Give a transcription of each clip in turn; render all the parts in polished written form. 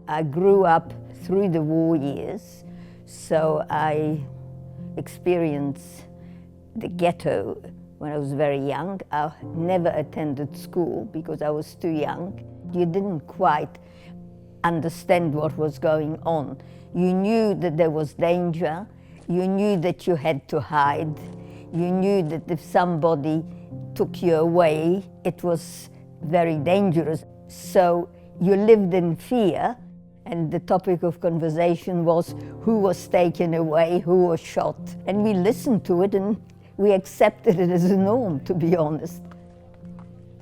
I grew up through the war years, so I experienced the ghetto when I was very young. I never attended school because I was too young. You didn't quite understand what was going on. You knew that there was danger, you knew that you had to hide, you knew that if somebody took you away, it was very dangerous. So you lived in fear, and the topic of conversation was who was taken away, who was shot. And we listened to it and we accepted it as a norm, to be honest.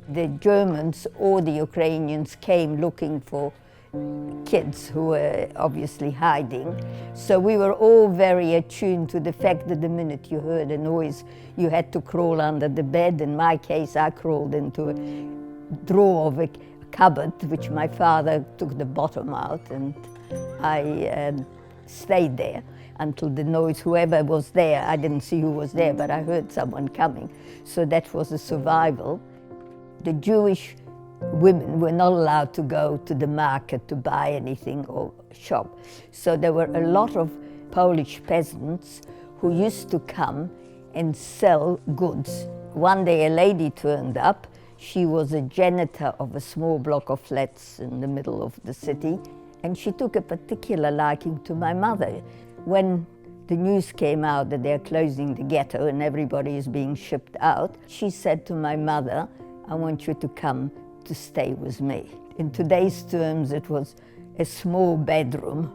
The Germans or the Ukrainians came looking for kids who were obviously hiding. So we were all very attuned to the fact that the minute you heard a noise, you had to crawl under the bed. In my case, I crawled into a drawer of a cupboard, which my father took the bottom out, and I stayed there until the noise, whoever was there, I didn't see who was there, but I heard someone coming. So that was a survival. The Jewish women were not allowed to go to the market to buy anything or shop. So there were a lot of Polish peasants who used to come and sell goods. One day a lady turned up. She was a janitor of a small block of flats in the middle of the city, and she took a particular liking to my mother. When the news came out that they're closing the ghetto and everybody is being shipped out, she said to my mother, "I want you to come to stay with me." In today's terms, it was a small bedroom,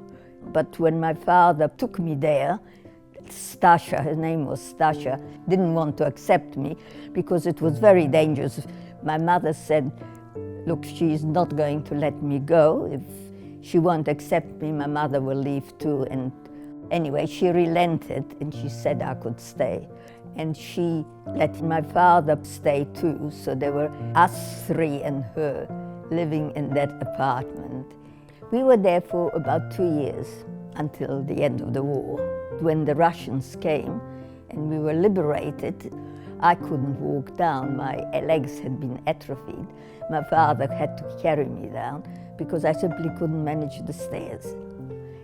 but when my father took me there, Stasia, her name was Stasia, didn't want to accept me because it was very dangerous. My mother said, "Look, she's not going to let me go. If she won't accept me, my mother will leave too." And anyway, she relented and she said I could stay. And she let my father stay too, so there were us three and her living in that apartment. We were there for about 2 years until the end of the war. When the Russians came and we were liberated, I couldn't walk down. My legs had been atrophied. My father had to carry me down because I simply couldn't manage the stairs.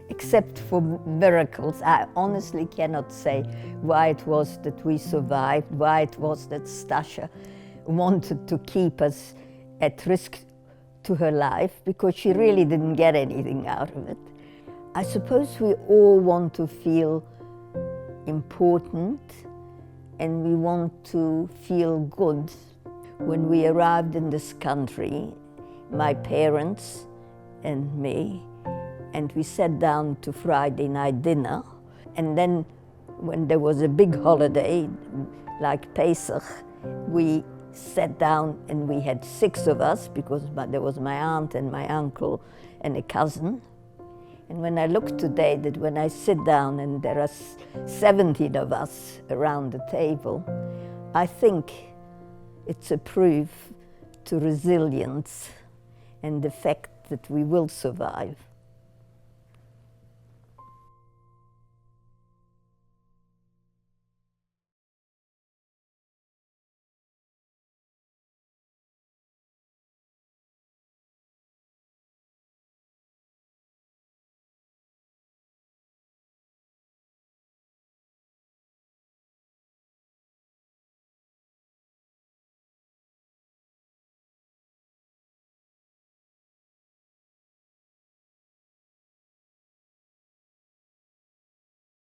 Except for miracles, I honestly cannot say why it was that we survived, why it was that Stasia wanted to keep us at risk to her life, because she really didn't get anything out of it. I suppose we all want to feel important and we want to feel good. When we arrived in this country, my parents and me, and we sat down to Friday night dinner, and then when there was a big holiday like Pesach, we sat down and we had 6 of us because there was my aunt and my uncle and a cousin. And when I look today, that when I sit down and there are 17 of us around the table, I think it's a proof to resilience and the fact that we will survive.